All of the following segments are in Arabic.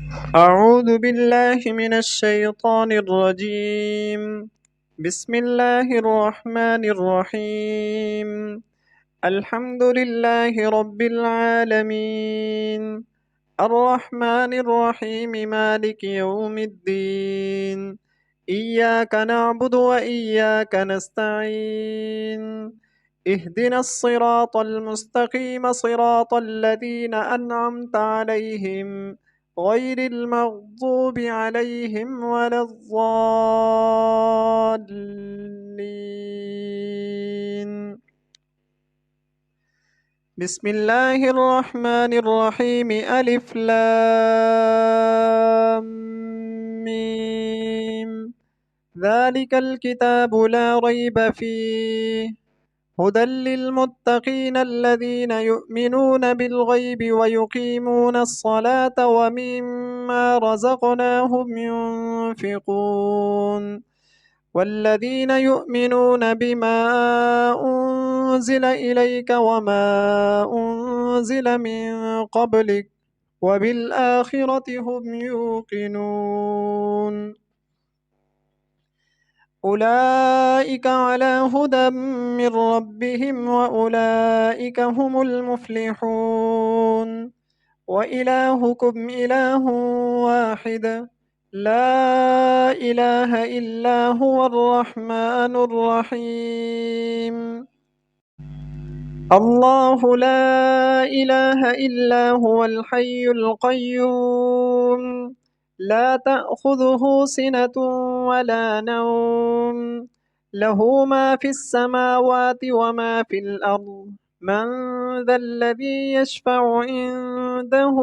أعوذ بالله من الشيطان الرجيم. بسم الله الرحمن الرحيم. الحمد لله رب العالمين، الرحمن الرحيم، مالك يوم الدين. إياك نعبد وإياك نستعين. اهدنا الصراط المستقيم، صراط الذين أنعمت عليهم، غير المغضوب عليهم ولا الضالين. بسم الله الرحمن الرحيم. ألف لام ميم. ذلك الكتاب لا ريب فيه، هدى للمتقين الذين يؤمنون بالغيب ويقيمون الصلاة ومما رزقناهم ينفقون، والذين يؤمنون بما أنزل إليك وما أنزل من قبلك وبالآخرة هم يوقنون. أولئك على هدى من ربهم وأولئك هم المفلحون. وإلهكم إله واحد، لا إله إلا هو الرحمن الرحيم. الله لا إله إلا هو الحي القيوم، لا تأخذه سنة ولا نوم، له ما في السماوات وما في الأرض. من ذا الذي يشفع عنده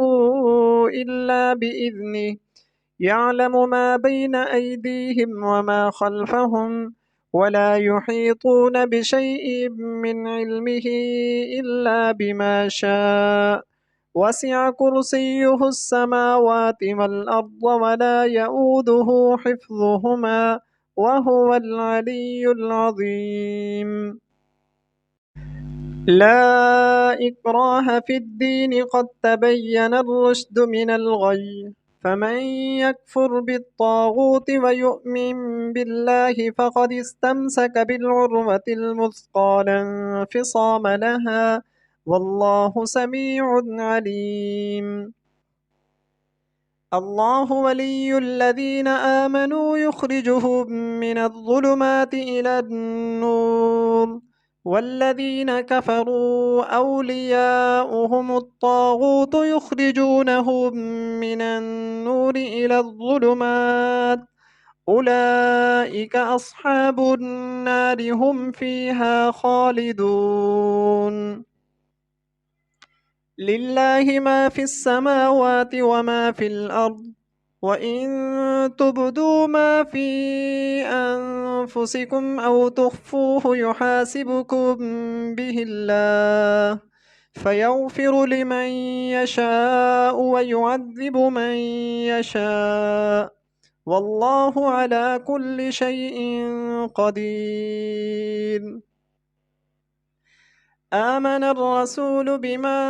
إلا بإذنه، يعلم ما بين أيديهم وما خلفهم، ولا يحيطون بشيء من علمه إلا بما شاء. وسع كرسيه السماوات والأرض ولا يؤوده حفظهما، وهو العلي العظيم. لا إكراه في الدين، قد تبين الرشد من الغي، فمن يكفر بالطاغوت ويؤمن بالله فقد استمسك بالعروة الوثقى لا انفصام لها، والله سميع عليم. الله ولي الذين آمنوا يخرجهم من الظلمات إلى النور، والذين كفروا أولياؤهم الطاغوت يخرجونهم من النور إلى الظلمات، أولئك أصحاب النار هم فيها خالدون. لله ما في السماوات وما في الأرض، وإن تبدوا ما في أنفسكم أو تخفوه يحاسبكم به الله، فيغفر لمن يشاء ويعذب من يشاء، والله على كل شيء قدير. آمن الرسول بما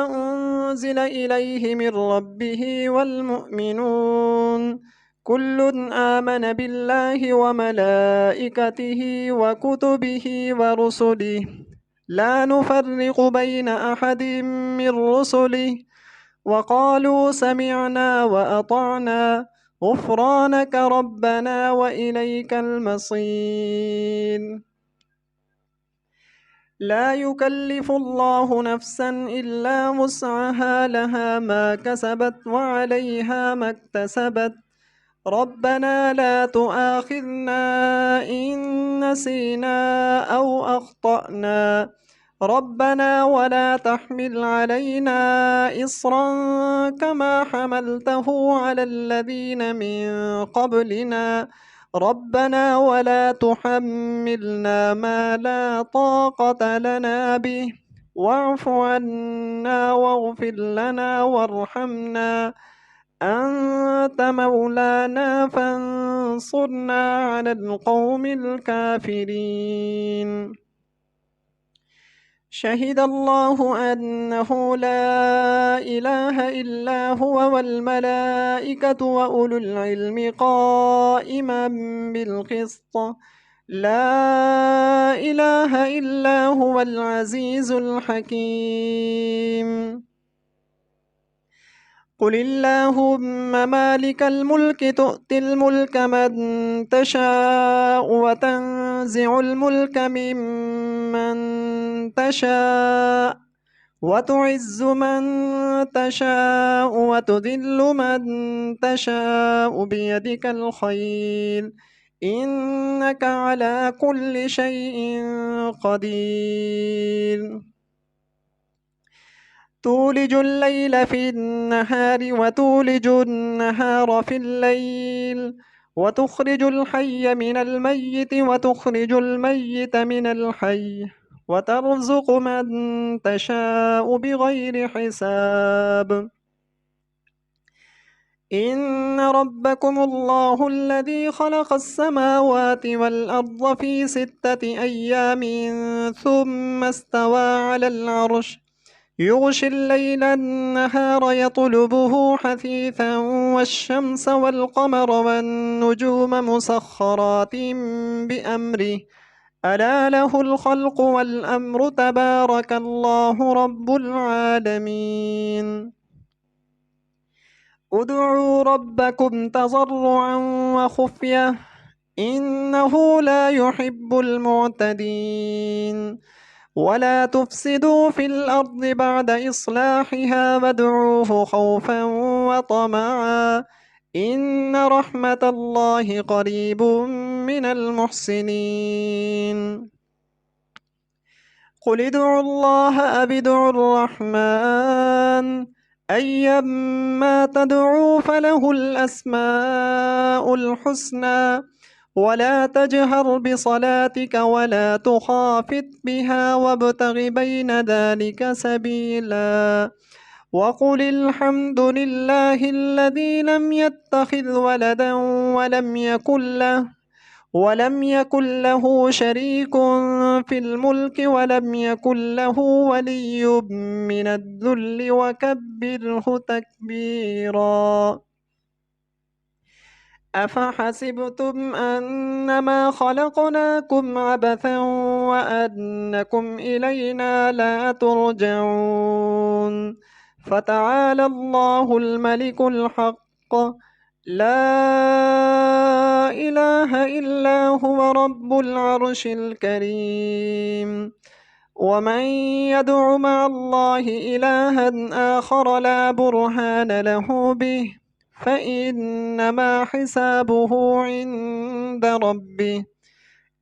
أنزل إليه من ربه والمؤمنون، كل آمن بالله وملائكته وكتبه ورسله، لا نفرق بين أحد من رسله، وقالوا سمعنا وأطعنا، غفرانك ربنا وإليك المصير. لا يكلف الله نفسا إلا وسعها، لها ما كسبت وعليها ما اكتسبت، ربنا لا تؤاخذنا إن نسينا أو أخطأنا، ربنا ولا تحمل علينا إصرا كما حملته على الذين من قبلنا، ربنا ولا تحملنا ما لا طاقة لنا به، واعف عنا واغفر لنا وارحمنا، أنت مولانا فانصرنا على القوم الكافرين. شهد الله أنه لا إله إلا هو والملائكة وأولو العلم قائما بالقسط لا إله إلا هو العزيز الحكيم قل اللهم مالك الملك تؤتي الملك من تشاء وتنزع الملك ممن تشاء وتعز من تشاء وتذل من تشاء بيدك الخير إنك على كل شيء قدير تولج الليل في النهار وتولج النهار في الليل وتخرج الحي من الميت وتخرج الميت من الحي وترزق من تشاء بغير حساب إن ربكم الله الذي خلق السماوات والأرض في 6 أيام ثم استوى على العرش يغشي الليل النهار يطلبه حثيثا والشمس والقمر والنجوم مسخرات بأمره ألا له الخلق والأمر تبارك الله رب العالمين ادعوا ربكم تضرعا وخفية إنه لا يحب المعتدين ولا تفسدوا في الأرض بعد إصلاحها وادعوه خوفا وطمعا إن رحمة الله قريب من المحسنين قل ادعوا الله أو ادعوا الرحمن أيما تدعوا فله الأسماء الحسنى ولا تجهر بصلاتك ولا تخافت بها وابتغ بين ذلك سبيلا وقل الحمد لله الذي لم يتخذ ولدا ولم يكن له شريك في الملك ولم يكن له ولي من الذل وكبره تكبيرا أفحسبتم أنما خلقناكم عبثا وأنكم إلينا لا ترجعون فتعالى الله الملك الحق لا إله إلا هو رب العرش الكريم ومن يدع مع الله إلها آخر لا برهان له به فإنما حسابه عند ربه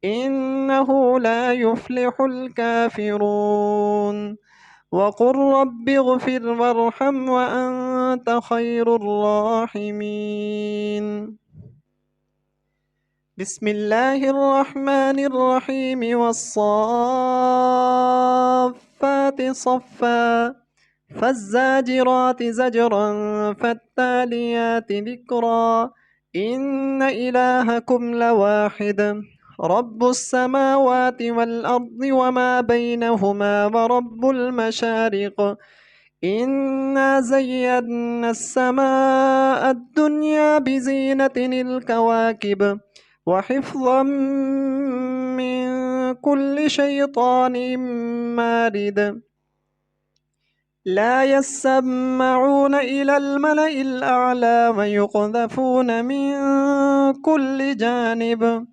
إنه لا يفلح الكافرون وقل رب اغفر وارحم وأنت خير الراحمين بسم الله الرحمن الرحيم والصافات صفا فالزاجرات زجرا فالتاليات ذكرا إن إلهكم لواحد رب السماوات والأرض وما بينهما ورب المشارق إنا زينا السماء الدنيا بزينة الكواكب وحفظا من كل شيطان مارد لا يسمعون إلى الملأ الأعلى ويقذفون من كل جانب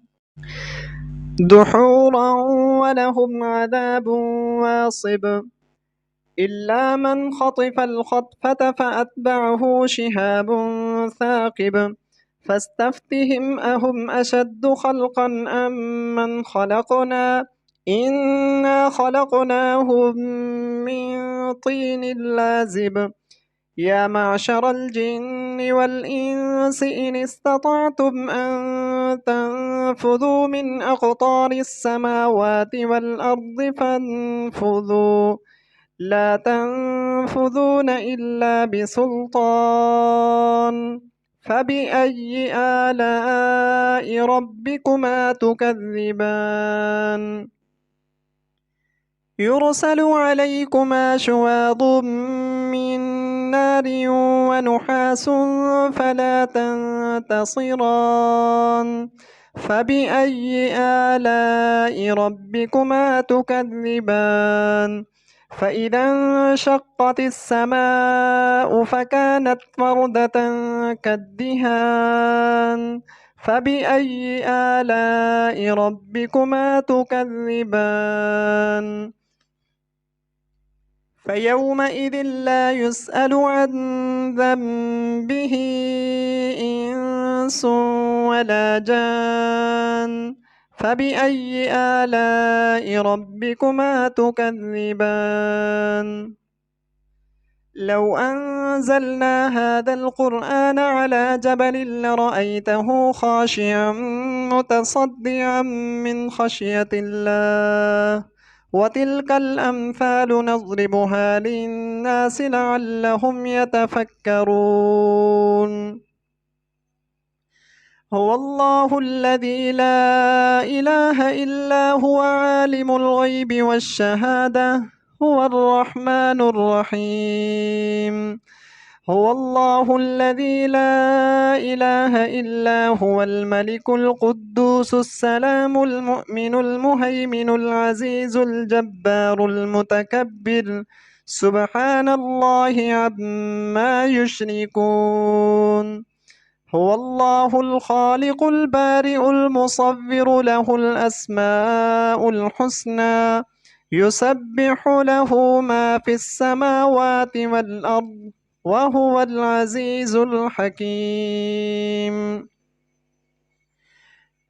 دحورا ولهم عذاب واصب إلا من خطف الخطفة فأتبعه شهاب ثاقب فاستفتهم أهم أشد خلقا أم من خلقنا إنا خلقناهم من طين لازب يا معشر الجن والإنس إن استطعتم أن تنفذوا من أقطار السماوات والأرض فانفذوا لا تنفذون إلا بسلطان فبأي آلاء ربكما تكذبان يرسل عليكما شواظ من نار ونحاس فلا تنتصران فبأي آلاء ربكما تكذبان فإذا انشقت السماء فكانت وردة كالدهان فبأي آلاء ربكما تكذبان فيومئذ لا يسأل عن ذنبه إنس ولا جان فبأي آلاء ربكما تكذبان لو أنزلنا هذا القرآن على جبل لرأيته خاشعا متصدعا من خشية الله وتلك الأمثال نضربها للناس لعلهم يتفكرون هو الله الذي لا إله إلا هو عالم الغيب والشهادة هو الرحمن الرحيم هو الله الذي لا إله إلا هو الملك القدوس السلام المؤمن المهيمن العزيز الجبار المتكبر سبحان الله عما يشركون هو الله الخالق البارئ المصور له الأسماء الحسنى يسبح له ما في السماوات والأرض وهو العزيز الحكيم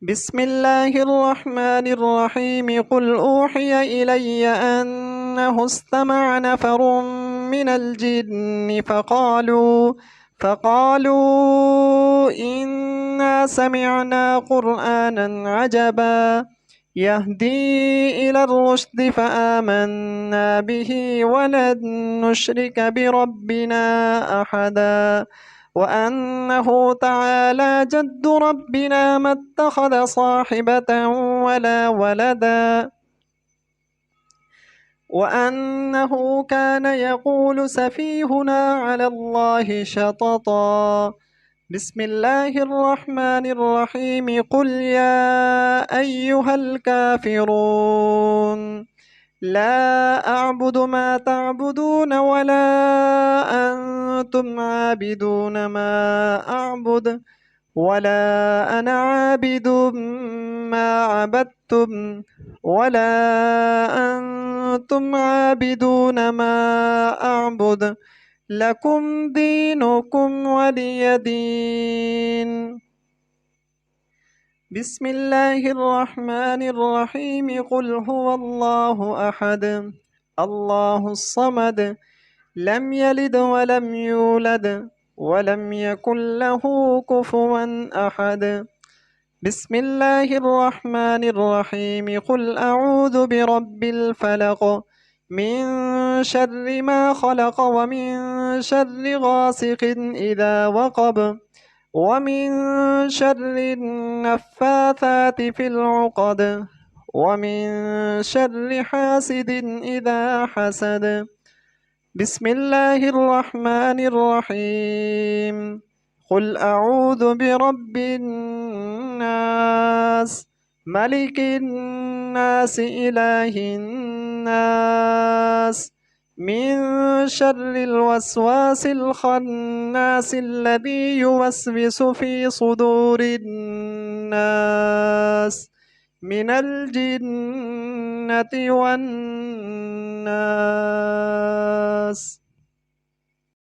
بسم الله الرحمن الرحيم قل أوحي إلي أنه استمع نفر من الجن فقالوا إنا سمعنا قرآنا عجبا يهدي إلى الرشد فآمنا به ولن نشرك بربنا أحدا وأنه تعالى جد ربنا ما اتخذ صاحبة ولا ولدا وأنه كان يقول سفيهنا على الله شططا بسم الله الرحمن الرحيم قل يا أيها الكافرون لا أعبد ما تعبدون ولا أنتم عابدون ما أعبد ولا أنا عابد ما عبدتم ولا أنتم عابدون ما أعبد لكم دينكم ولي دين بسم الله الرحمن الرحيم قل هو الله أحد الله الصمد لم يلد ولم يولد ولم يكن له كفوا أحد بسم الله الرحمن الرحيم قل أعوذ برب الفلق من شر ما خلق ومن شر غاسق إذا وقب ومن شر النفاثات في العقد ومن شر حاسد إذا حسد بسم الله الرحمن الرحيم قل أعوذ برب الناس ملك الناس إله الناس من شر الوسواس الخناس الذي يوسوس في صدور الناس من الجنة والناس